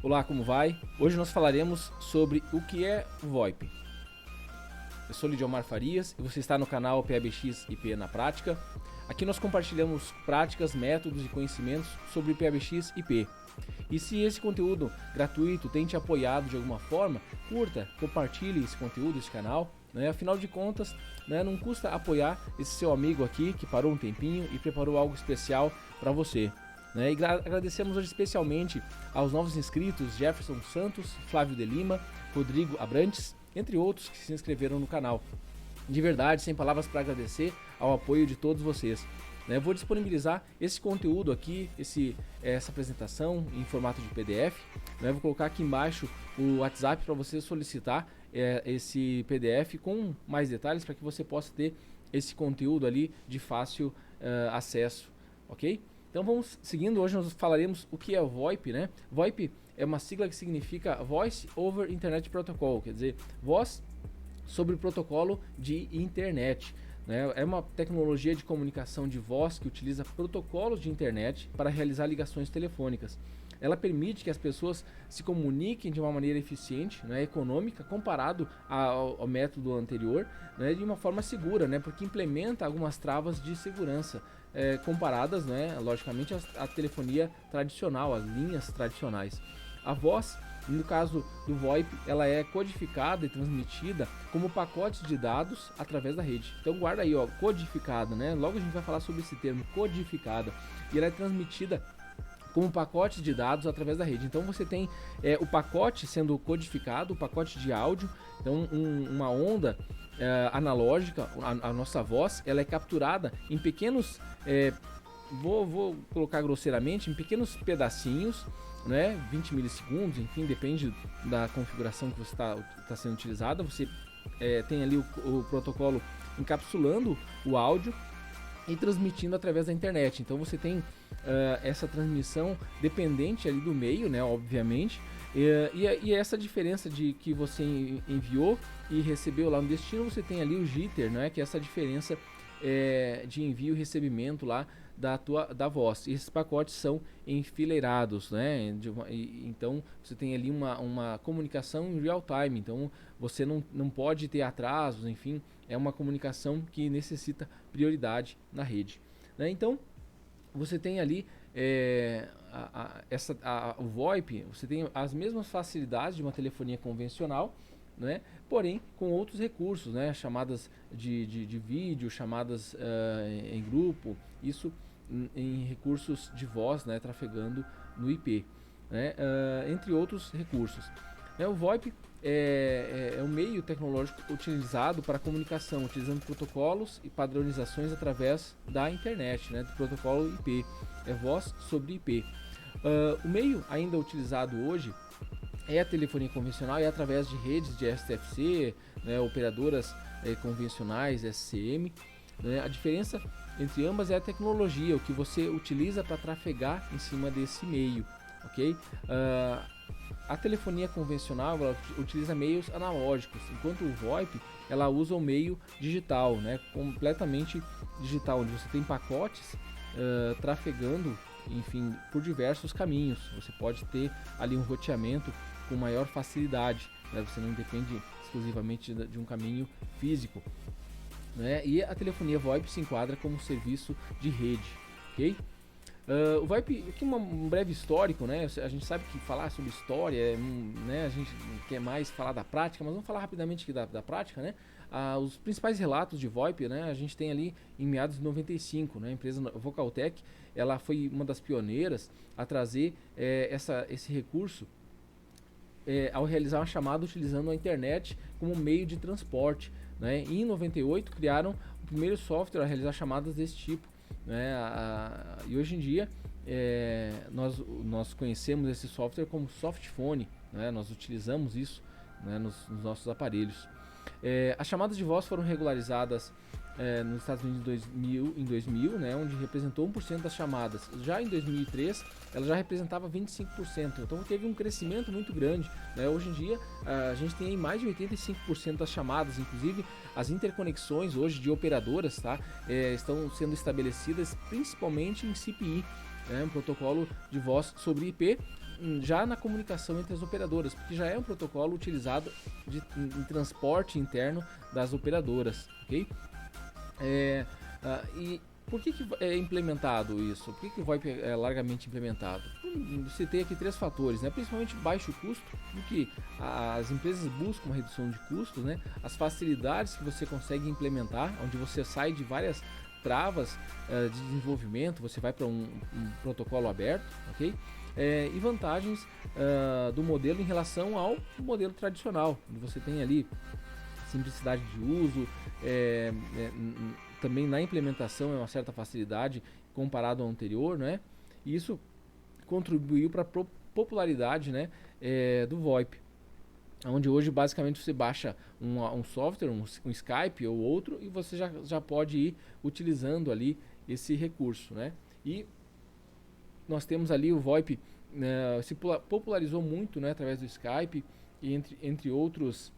Olá, como vai? Hoje nós falaremos sobre o que é o VoIP. Eu sou Lidiomar Farias e você está no canal PABX IP na Prática. Aqui nós compartilhamos práticas, métodos e conhecimentos sobre PABX IP. E se esse conteúdo gratuito tem te apoiado de alguma forma, curta, compartilhe esse conteúdo, esse canal. Afinal de contas, não custa apoiar esse seu amigo aqui que parou um tempinho e preparou algo especial para você. E agradecemos hoje especialmente aos novos inscritos Jefferson Santos, Flávio de Lima, Rodrigo Abrantes, entre outros que se inscreveram no canal. De verdade, sem palavras para agradecer ao apoio de todos vocês. Eu vou disponibilizar esse conteúdo aqui, essa apresentação em formato de PDF. Vou colocar aqui embaixo o WhatsApp para você solicitar esse PDF com mais detalhes para que você possa ter esse conteúdo ali de fácil acesso, ok? Então vamos seguindo, hoje nós falaremos o que é o VoIP, VoIP é uma sigla que significa Voice over Internet Protocol, quer dizer, voz sobre protocolo de internet. É uma tecnologia de comunicação de voz que utiliza protocolos de internet para realizar ligações telefônicas. Ela permite que as pessoas se comuniquem de uma maneira eficiente, econômica, comparado ao método anterior, de uma forma segura, porque implementa algumas travas de segurança comparadas, logicamente, à telefonia tradicional, às linhas tradicionais. A voz, no caso do VoIP, ela é codificada e transmitida como pacotes de dados através da rede. Então guarda aí, codificada, Logo a gente vai falar sobre esse termo, codificada, e ela é transmitida como pacotes de dados através da rede. Então você tem o pacote sendo codificado, o pacote de áudio, então uma onda analógica, a nossa voz, ela é capturada em pequenos, vou colocar grosseiramente, em pequenos pedacinhos, 20 milissegundos, enfim, depende da configuração que você está sendo utilizada. Você tem ali o protocolo encapsulando o áudio e transmitindo através da internet. Então você tem essa transmissão dependente ali do meio, obviamente, e essa diferença de que você enviou e recebeu lá no destino, você tem ali o jitter, que é essa diferença de envio e recebimento lá da voz. E esses pacotes são enfileirados, então você tem ali uma comunicação em real time, então você não pode ter atrasos, enfim, é uma comunicação que necessita prioridade na rede. Então você tem ali o VoIP, você tem as mesmas facilidades de uma telefonia convencional, porém com outros recursos, chamadas de vídeo, chamadas em grupo, isso em recursos de voz, trafegando no IP, entre outros recursos. O VoIP é um meio tecnológico utilizado para comunicação, utilizando protocolos e padronizações através da internet, do protocolo IP, é voz sobre IP. O meio ainda utilizado hoje é a telefonia convencional e através de redes de STFC, operadoras convencionais, SCM. A diferença entre ambas é a tecnologia, o que você utiliza para trafegar em cima desse meio, ok? A telefonia convencional ela utiliza meios analógicos, enquanto o VoIP ela usa o meio digital, completamente digital, onde você tem pacotes trafegando, enfim, por diversos caminhos. Você pode ter ali um roteamento com maior facilidade, você não depende exclusivamente de um caminho físico. E a telefonia VoIP se enquadra como serviço de rede, ok? O VoIP, aqui um breve histórico, a gente sabe que falar sobre história, a gente quer mais falar da prática, mas vamos falar rapidamente aqui da prática, os principais relatos de VoIP, a gente tem ali em meados de 95, a empresa Vocaltec, ela foi uma das pioneiras a trazer esse recurso ao realizar uma chamada utilizando a internet como meio de transporte. E em 98 criaram o primeiro software a realizar chamadas desse tipo. E hoje em dia nós conhecemos esse software como softphone, nós utilizamos isso nos nossos aparelhos. As chamadas de voz foram regularizadas nos Estados Unidos em 2000, onde representou 1% das chamadas. Já em 2003, ela já representava 25%, então teve um crescimento muito grande. Hoje em dia, a gente tem aí mais de 85% das chamadas, inclusive as interconexões hoje de operadoras estão sendo estabelecidas principalmente em CPI, um protocolo de voz sobre IP, já na comunicação entre as operadoras, porque já é um protocolo utilizado em transporte interno das operadoras, ok? E por que é implementado isso? Por que o VoIP é largamente implementado? Citei aqui 3 fatores, né? Principalmente baixo custo, porque as empresas buscam uma redução de custos, né? As facilidades que você consegue implementar, onde você sai de várias travas de desenvolvimento, você vai para um protocolo aberto, ok? E vantagens do modelo em relação ao modelo tradicional, onde você tem ali simplicidade de uso, também na implementação é uma certa facilidade comparado ao anterior, né? E isso contribuiu para a popularidade, né, do VoIP, onde hoje basicamente você baixa um software, um Skype ou outro, e você já pode ir utilizando ali esse recurso, né? E nós temos ali o VoIP, se popularizou muito, né, através do Skype e entre outros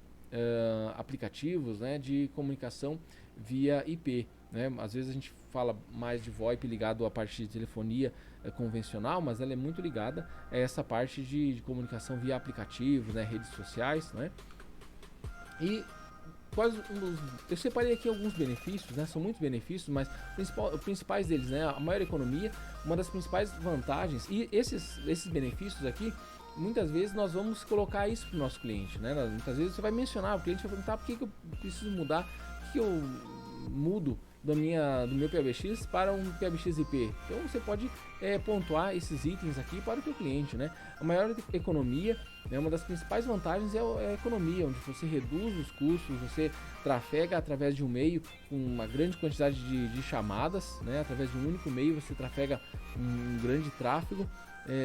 aplicativos, né, de comunicação via IP, né? Às vezes a gente fala mais de VoIP ligado à parte de telefonia convencional, mas ela é muito ligada a essa parte de comunicação via aplicativos, né, redes sociais, né? E eu separei aqui alguns benefícios, né? São muitos benefícios, mas os principais deles, né? A maior economia, uma das principais vantagens, e esses benefícios aqui, muitas vezes nós vamos colocar isso para o nosso cliente, né? Muitas vezes você vai mencionar, o cliente vai perguntar por que eu preciso mudar, por que eu mudo do meu PBX para um PBX IP. Então você pode pontuar esses itens aqui para o teu cliente, né? A maior economia, né, uma das principais vantagens é a economia, onde você reduz os custos, você trafega através de um meio com uma grande quantidade de chamadas, né? Através de um único meio você trafega um grande tráfego,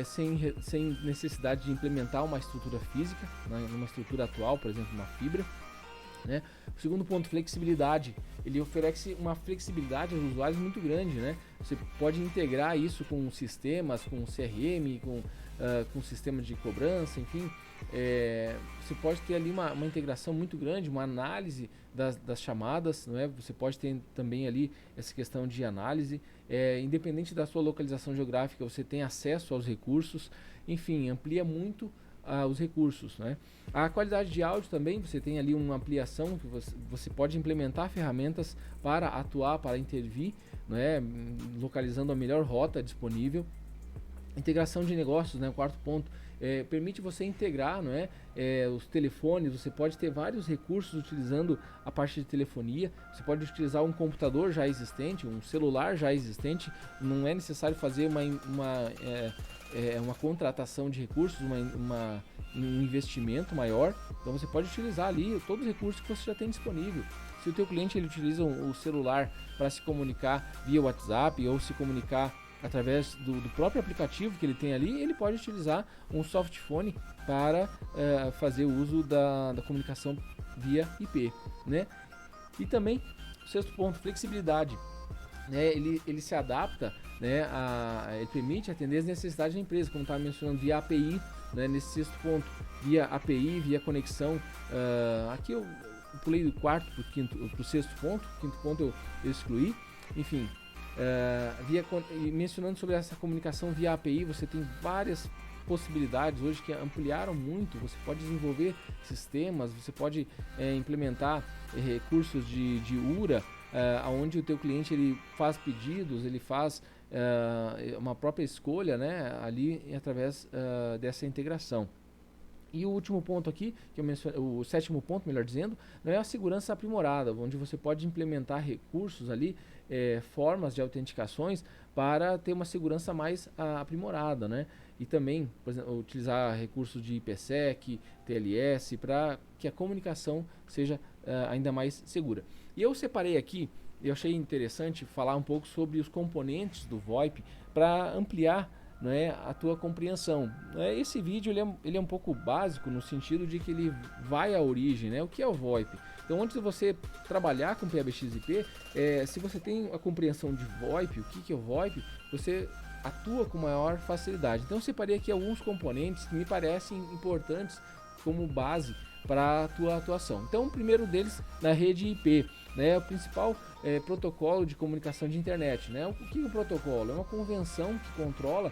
sem necessidade de implementar uma estrutura física, né, uma estrutura atual, por exemplo, uma fibra. Né? O segundo ponto, flexibilidade. Ele oferece uma flexibilidade aos usuários muito grande, né? Você pode integrar isso com sistemas, com CRM, com sistema de cobrança, enfim. Você pode ter ali uma integração muito grande, uma análise das chamadas, não é? Você pode ter também ali essa questão de análise. Independente da sua localização geográfica, você tem acesso aos recursos. Enfim, amplia muito os recursos, né? A qualidade de áudio também, você tem ali uma ampliação que você pode implementar ferramentas para atuar, para intervir, né? Localizando a melhor rota disponível. Integração de negócios, né? O quarto ponto, permite você integrar, não é? Os telefones, você pode ter vários recursos utilizando a parte de telefonia, você pode utilizar um computador já existente, um celular já existente, não é necessário fazer uma contratação de recursos, um investimento maior. Então você pode utilizar ali todos os recursos que você já tem disponível. Se o teu cliente ele utiliza o celular para se comunicar via WhatsApp ou se comunicar através do próprio aplicativo que ele tem ali, ele pode utilizar um softphone para fazer uso da comunicação via IP, né? E também, o sexto ponto, flexibilidade. Ele se adapta, né, ele permite atender as necessidades da empresa, como estava mencionando, via API, né, nesse sexto ponto, via API, via conexão. Aqui eu pulei do quarto para o sexto ponto, o quinto ponto eu excluí, enfim. Mencionando sobre essa comunicação via API, você tem várias possibilidades hoje que ampliaram muito. Você pode desenvolver sistemas, você pode implementar recursos de URA, onde o teu cliente ele faz pedidos, ele faz uma própria escolha, né, ali através dessa integração. E o último ponto aqui, o sétimo ponto, melhor dizendo, não é a segurança aprimorada, onde você pode implementar recursos ali, formas de autenticações para ter uma segurança mais aprimorada, né? E também, por exemplo, utilizar recursos de IPsec, TLS, para que a comunicação seja ainda mais segura. E eu separei aqui, eu achei interessante falar um pouco sobre os componentes do VoIP para ampliar, né, a tua compreensão. Esse vídeo ele é um pouco básico no sentido de que ele vai à origem, né? O que é o VoIP? Então, antes de você trabalhar com PBX/IP, se você tem a compreensão de VoIP, o que é o VoIP, você atua com maior facilidade. Então, eu separei aqui alguns componentes que me parecem importantes como base para a tua atuação. Então, o primeiro deles na rede IP, né, o principal protocolo de comunicação de internet, né? O que é um protocolo? É uma convenção que controla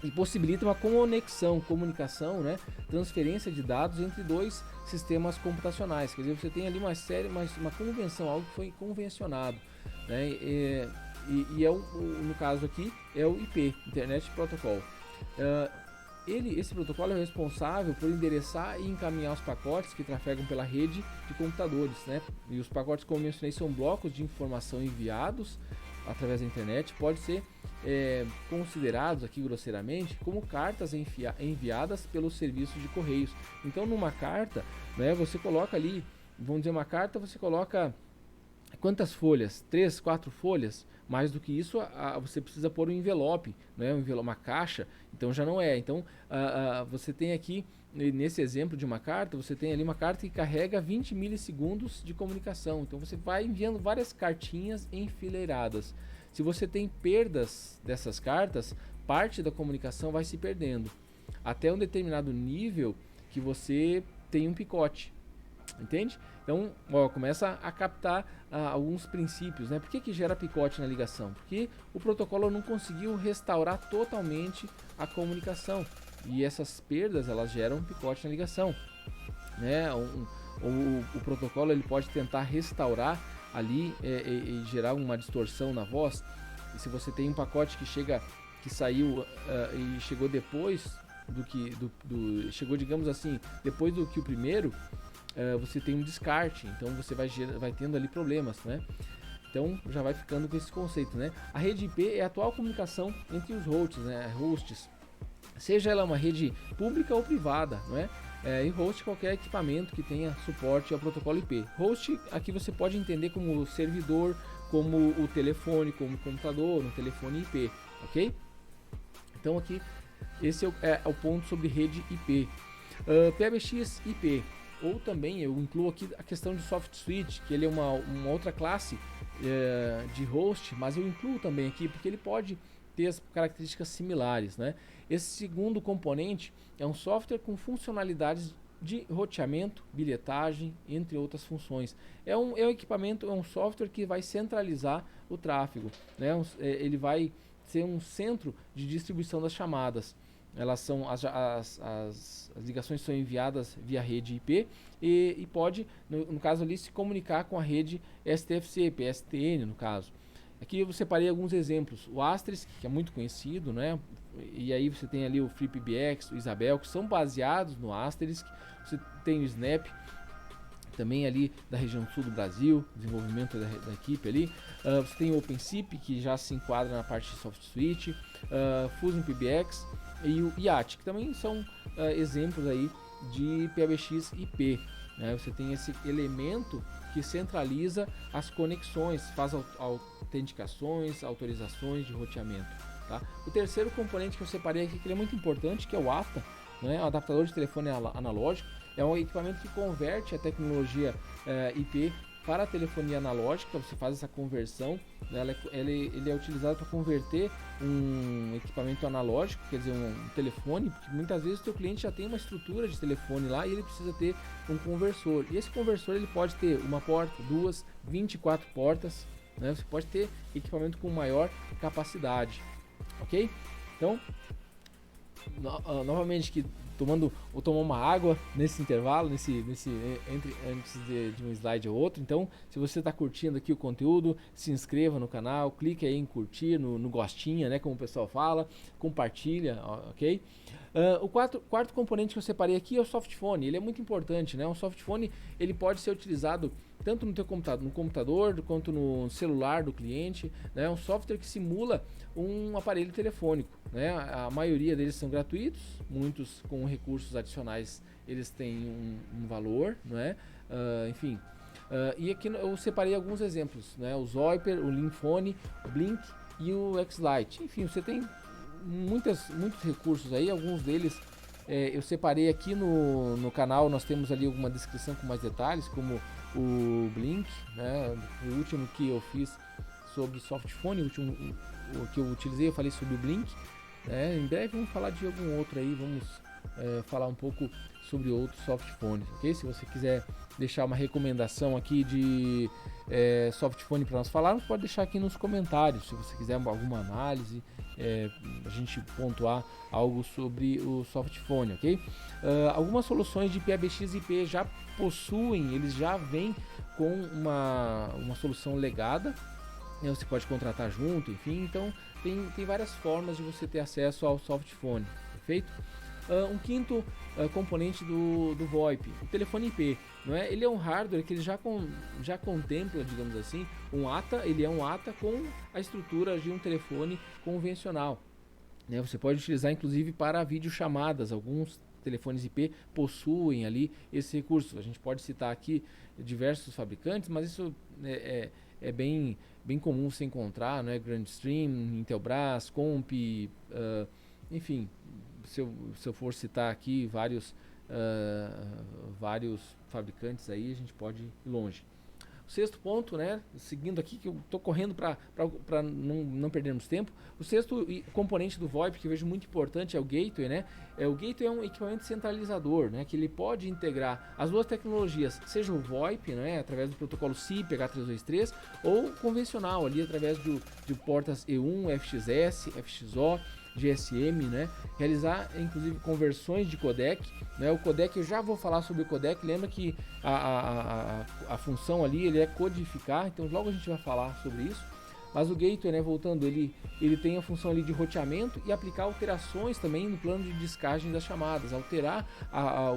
e possibilita uma comunicação, né, transferência de dados entre dois sistemas computacionais. Quer dizer, você tem ali uma convenção, algo que foi convencionado, né, e no caso aqui é o IP, Internet Protocol. Esse protocolo é responsável por endereçar e encaminhar os pacotes que trafegam pela rede de computadores, né? E os pacotes, como eu mencionei, são blocos de informação enviados através da internet, pode ser considerados aqui grosseiramente como cartas enviadas pelos serviços de correios. Então, numa carta, né, você coloca ali, vamos dizer, uma carta, você coloca quantas folhas? 3, 4 folhas? Mais do que isso, você precisa pôr um envelope, né? Uma caixa, então já não é. Então, você tem aqui, nesse exemplo de uma carta, você tem ali uma carta que carrega 20 milissegundos de comunicação. Então, você vai enviando várias cartinhas enfileiradas. Se você tem perdas dessas cartas, parte da comunicação vai se perdendo. Até um determinado nível que você tem um picote. Entende? Então, começa a captar alguns princípios, né? Por que gera picote na ligação? Porque o protocolo não conseguiu restaurar totalmente a comunicação. E essas perdas, elas geram picote na ligação, né? O protocolo ele pode tentar restaurar ali e gerar uma distorção na voz. E se você tem um pacote que saiu e chegou depois chegou, digamos assim, depois do que o primeiro, você tem um descarte, então você vai tendo ali problemas, né? Então já vai ficando com esse conceito, né? A rede IP é a atual comunicação entre os hosts, seja ela uma rede pública ou privada, não é? E host qualquer equipamento que tenha suporte ao protocolo IP. Host aqui você pode entender como servidor, como o telefone, como o computador, um telefone IP, ok? Então aqui esse é o ponto sobre rede IP. PBX IP. Ou também eu incluo aqui a questão de soft switch, que ele é uma outra classe de host, mas eu incluo também aqui porque ele pode ter as características similares, né? Esse segundo componente é um software com funcionalidades de roteamento, bilhetagem, entre outras funções. É um equipamento, é um software que vai centralizar o tráfego, né? Ele vai ser um centro de distribuição das chamadas. Elas são as ligações são enviadas via rede IP e pode, no caso ali, se comunicar com a rede STFC, PSTN no caso. Aqui eu separei alguns exemplos. O Asterisk, que é muito conhecido, né? E aí você tem ali o FreePBX, o Isabel, que são baseados no Asterisk. Você tem o Snap, também ali da região sul do Brasil, desenvolvimento da equipe ali. Você tem o OpenSIP, que já se enquadra na parte de soft switch, Fusion PBX e o IAT, que também são exemplos aí de PBX IP. Né? Você tem esse elemento que centraliza as conexões, faz autenticações, autorizações de roteamento. Tá? O terceiro componente que eu separei aqui, que ele é muito importante, que é o ATA, né? O adaptador de telefone analógico. É um equipamento que converte a tecnologia IP para a telefonia analógica. Você faz essa conversão, né? Ele é utilizado para converter um equipamento analógico, quer dizer, um telefone, porque muitas vezes o seu cliente já tem uma estrutura de telefone lá e ele precisa ter um conversor. E esse conversor ele pode ter uma porta, 2, 24 portas, né? Você pode ter equipamento com maior capacidade, ok? Então, novamente que tomar uma água nesse intervalo, antes de um slide ou outro. Então, se você está curtindo aqui o conteúdo, se inscreva no canal, clique aí em curtir, no gostinha, né, como o pessoal fala, compartilha, ok? O quarto componente que eu separei aqui é o softphone. Ele é muito importante, né? Um softphone ele pode ser utilizado tanto no teu computador quanto no celular do cliente, né? É um software que simula um aparelho telefônico, né? A maioria deles são gratuitos, muitos com recursos adicionais eles têm um valor, né? Enfim. E aqui eu separei alguns exemplos, né? O Zoiper, o Linfone, o Blink e o X-Lite. Enfim, você tem muitos recursos aí, alguns deles eu separei aqui no canal. Nós temos ali alguma descrição com mais detalhes, como o Blink, né? O último que eu fiz sobre softphone, o que eu utilizei, eu falei sobre o Blink. Em breve vamos falar de algum outro aí, vamos falar um pouco sobre outros softphones, ok? Se você quiser deixar uma recomendação aqui de softphone para nós falarmos, pode deixar aqui nos comentários. Se você quiser alguma análise, a gente pontuar algo sobre o softphone, ok? Algumas soluções de PBX IP já possuem, eles já vêm com uma solução legada, né? Você pode contratar junto, enfim, então tem várias formas de você ter acesso ao softphone, perfeito? Um quinto componente do VoIP, o telefone IP, não é? Ele é um hardware que ele já contempla, digamos assim, ele é um ATA com a estrutura de um telefone convencional, né? Você pode utilizar inclusive para videochamadas. Alguns telefones IP possuem ali esse recurso. A gente pode citar aqui diversos fabricantes, mas isso é bem comum se encontrar, né? Grandstream, Intelbras, Comp, enfim, se eu for citar aqui vários fabricantes aí, a gente pode ir longe. O sexto ponto, né, seguindo aqui, que eu estou correndo para não perdermos tempo, o sexto componente do VoIP que eu vejo muito importante é o gateway, né? O gateway é um equipamento centralizador, né, que ele pode integrar as duas tecnologias, seja o VoIP, né, através do protocolo SIP, H323, ou convencional, ali através de portas E1, FXS, FXO, GSM, né? Realizar inclusive conversões de codec, né? O codec, eu já vou falar sobre o codec. Lembra que a função ali ele é codificar, então logo a gente vai falar sobre isso. Mas o gateway, né, voltando, ele tem a função ali de roteamento e aplicar alterações também no plano de discagem das chamadas, alterar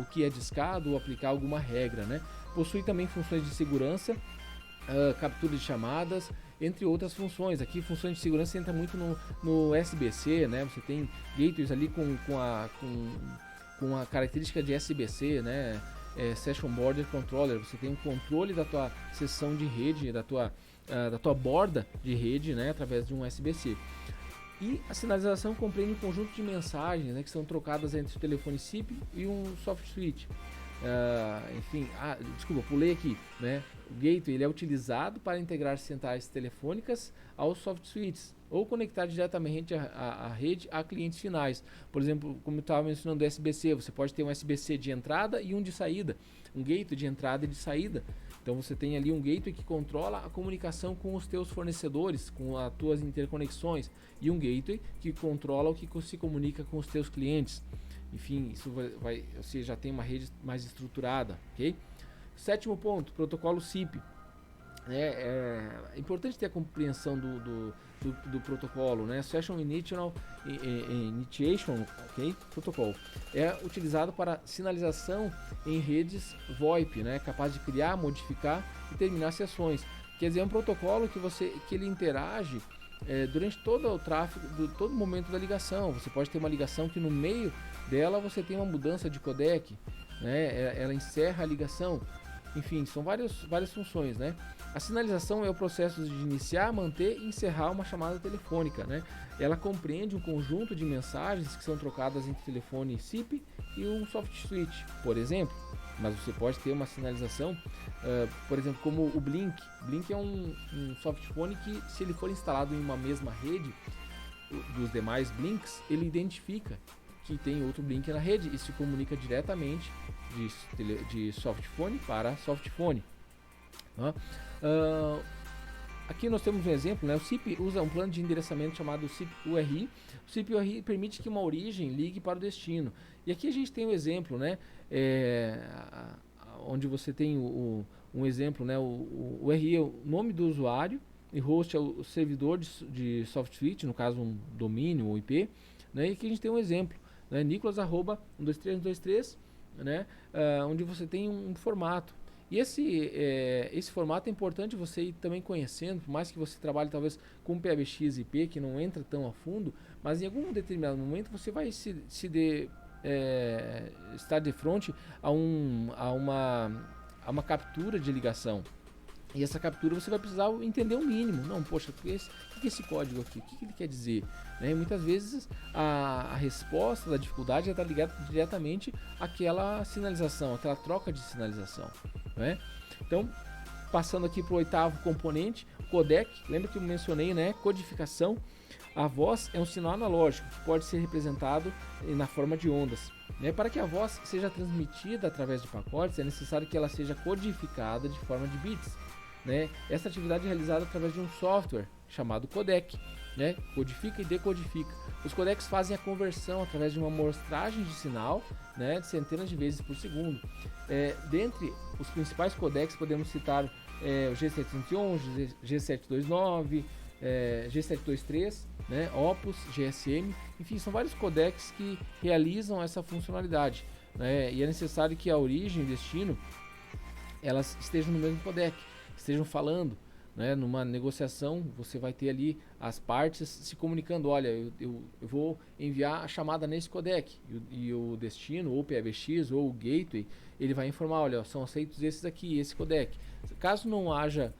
o que é discado ou aplicar alguma regra, né? Possui também funções de segurança, captura de chamadas, entre outras funções. Aqui funções de segurança entra muito no SBC, né? Você tem gateways ali com a característica de SBC, né? Session Border Controller. Você tem um controle da tua seção de rede, da tua borda de rede, né? Através de um SBC. E a sinalização compreende um conjunto de mensagens, né, que são trocadas entre o telefone SIP e um soft switch. Enfim, desculpa, pulei aqui, né? O gateway ele é utilizado para integrar centrais telefônicas aos soft switches ou conectar diretamente a rede a clientes finais. Por exemplo, como eu estava mencionando o SBC, você pode ter um SBC de entrada e um de saída, um gateway de entrada e de saída. Então você tem ali um gateway que controla a comunicação com os teus fornecedores, com as tuas interconexões, e um gateway que controla o que se comunica com os teus clientes. Enfim, isso você já tem uma rede mais estruturada, ok? Sétimo ponto, protocolo SIP. É importante ter a compreensão do protocolo, né? Session Initiation, ok? Protocolo é utilizado para sinalização em redes VoIP, né? Capaz de criar, modificar e terminar sessões. Quer dizer, é um protocolo que ele interage durante todo o tráfego, todo momento da ligação. Você pode ter uma ligação que no meio dela você tem uma mudança de codec, né? Ela encerra a ligação. Enfim, são várias funções, né? A sinalização é o processo de iniciar, manter e encerrar uma chamada telefônica, né? Ela compreende um conjunto de mensagens que são trocadas entre telefone SIP e um soft switch, por exemplo. Mas você pode ter uma sinalização, por exemplo, como o Blink. Blink é um softphone que, se ele for instalado em uma mesma rede dos demais Blinks, ele identifica que tem outro Blink na rede e se comunica diretamente de softphone para softphone. Aqui nós temos um exemplo, né? O SIP usa um plano de endereçamento chamado SIP URI. O SIP URI permite que uma origem ligue para o destino. E aqui a gente tem um exemplo, né? Onde você tem um exemplo, né? O URI é o nome do usuário e host é o servidor de soft switch, no caso um domínio ou IP, né? E aqui a gente tem um exemplo, né? Nicolas@123.123, né? Onde você tem um formato. E esse formato é importante você ir também conhecendo, por mais que você trabalhe talvez com PBX IP, que não entra tão a fundo, mas em algum determinado momento você vai estar de frente a uma captura de ligação. E essa captura você vai precisar entender o mínimo. Não, poxa, o que é esse código aqui? O que ele quer dizer? Né? E muitas vezes a resposta da dificuldade está ligada diretamente àquela sinalização, àquela troca de sinalização. Né? Então, passando aqui para o oitavo componente, codec. Lembra que eu mencionei, né? Codificação. A voz é um sinal analógico que pode ser representado na forma de ondas. né? Para que a voz seja transmitida através de pacotes, é necessário que ela seja codificada de forma de bits, né? Essa atividade é realizada através de um software chamado codec, né? Codifica e decodifica. Os codecs fazem a conversão através de uma amostragem de sinal, né, de centenas de vezes por segundo. Dentre os principais codecs podemos citar o G711, G729, G723, né, Opus, GSM, enfim, são vários codecs que realizam essa funcionalidade, né, e é necessário que a origem e o destino elas estejam no mesmo codec, estejam falando, né, numa negociação. Você vai ter ali as partes se comunicando, olha, eu vou enviar a chamada nesse codec, e o destino, ou o PBX, ou o gateway, ele vai informar, olha, são aceitos esses aqui, esse codec. Caso não haja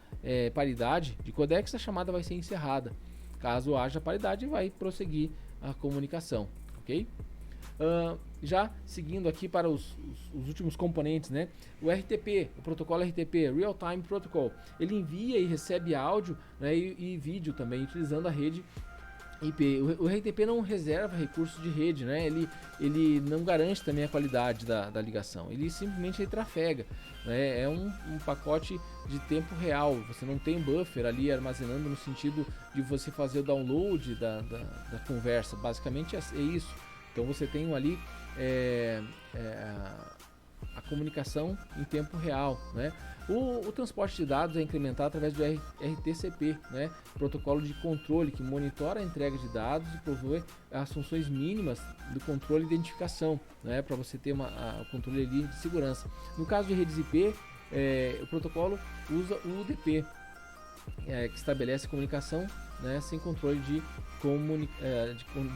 paridade de codecs, a chamada vai ser encerrada. Caso haja paridade, vai prosseguir a comunicação, ok? Já seguindo aqui para os últimos componentes, né? O RTP, o protocolo RTP, Real Time Protocol, ele envia e recebe áudio, né, e vídeo também, utilizando a rede IP. O RTP não reserva recursos de rede, né? Ele não garante também a qualidade da ligação, ele simplesmente trafega, né? É um pacote de tempo real, você não tem buffer ali armazenando no sentido de você fazer o download da conversa, basicamente é isso. Então você tem ali a comunicação em tempo real, né? O transporte de dados é incrementado através do RTCP, né? Protocolo de controle que monitora a entrega de dados e provê as funções mínimas do controle e identificação, né? Para você ter o controle ali de segurança. No caso de redes IP, o protocolo usa o UDP, que estabelece comunicação, né, sem controle de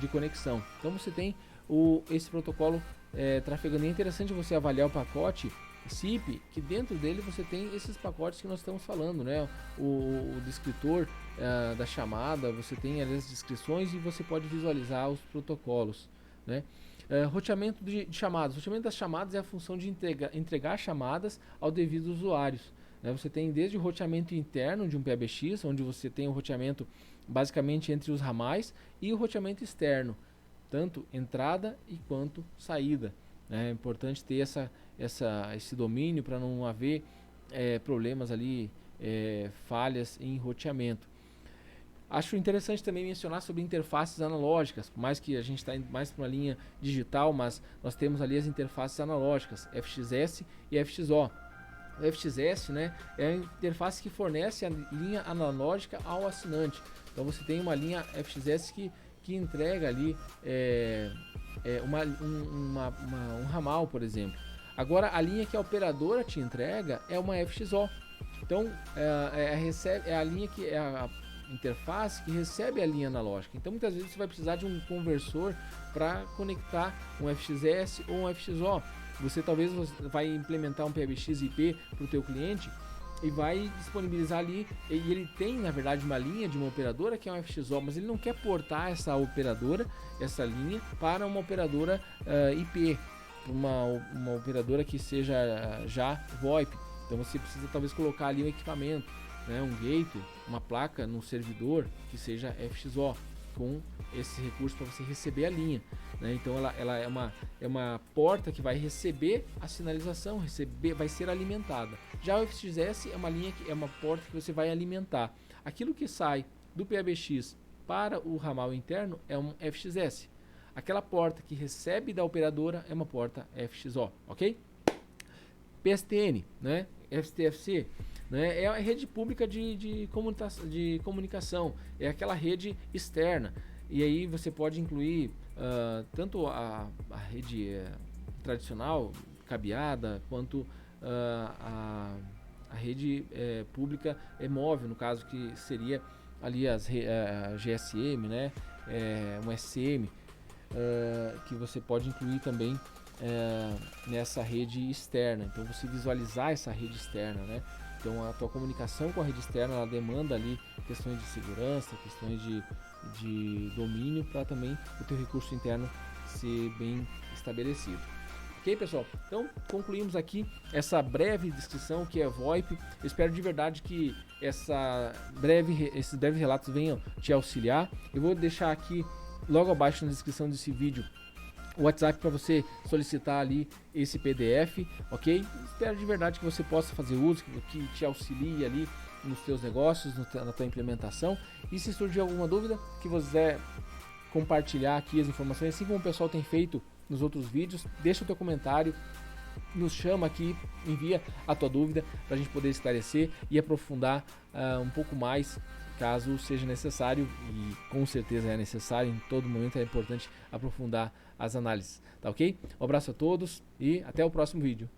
conexão. Então você tem esse protocolo trafegando. É interessante você avaliar o pacote SIP, que dentro dele você tem esses pacotes que nós estamos falando, né? O descritor da chamada, você tem ali as descrições e você pode visualizar os protocolos, né? Roteamento de chamadas. O roteamento das chamadas é a função de entregar chamadas ao devido usuários, né? Você tem desde o roteamento interno de um PBX, onde você tem o roteamento basicamente entre os ramais, e o roteamento externo, tanto entrada e quanto saída. É importante ter esse domínio para não haver problemas ali, falhas em roteamento. Acho interessante também mencionar sobre interfaces analógicas, por mais que a gente está indo mais para uma linha digital, mas nós temos ali as interfaces analógicas, FXS e FXO. O FXS, né, é a interface que fornece a linha analógica ao assinante. Então você tem uma linha FXS que entrega ali um ramal, por exemplo. Agora a linha que a operadora te entrega é uma FXO. Então é a linha que é a interface que recebe a linha analógica. Então muitas vezes você vai precisar de um conversor para conectar um FXS ou um FXO. Você talvez vai implementar um PBX IP para o teu cliente e vai disponibilizar ali, e ele tem na verdade uma linha de uma operadora que é um FXO, mas ele não quer portar essa linha para uma operadora IP, uma operadora que seja já VoIP. Então você precisa talvez colocar ali um equipamento, né, um gateway, uma placa no servidor que seja FXO, com esse recurso para você receber a linha, né? Então ela é uma porta que vai receber a sinalização, vai ser alimentada. Já o FXS é uma linha que é uma porta que você vai alimentar. Aquilo que sai do PBX para o ramal interno é um FXS. Aquela porta que recebe da operadora é uma porta FXO, ok? PSTN, né? STFC, né? É a rede pública de comunicação, é aquela rede externa. E aí você pode incluir tanto a rede tradicional, cabeada, quanto a rede pública móvel, no caso que seria ali a GSM, né? Um SM, que você pode incluir também nessa rede externa. Então você visualizar essa rede externa, né? Então a tua comunicação com a rede externa, ela demanda ali questões de segurança, questões de domínio, para também o teu recurso interno ser bem estabelecido. Ok, pessoal? Então concluímos aqui essa breve descrição que é VoIP. Eu espero de verdade que esses breves relatos venham te auxiliar. Eu vou deixar aqui logo abaixo na descrição desse vídeo o WhatsApp para você solicitar ali esse PDF, ok? Espero de verdade que você possa fazer uso, que te auxilie ali nos teus negócios, na tua implementação. E se surgir alguma dúvida, que você quiser compartilhar aqui as informações, assim como o pessoal tem feito nos outros vídeos, deixa o teu comentário, nos chama aqui, envia a tua dúvida para a gente poder esclarecer e aprofundar um pouco mais, caso seja necessário, e com certeza é necessário, em todo momento é importante aprofundar as análises, tá ok? Um abraço a todos e até o próximo vídeo.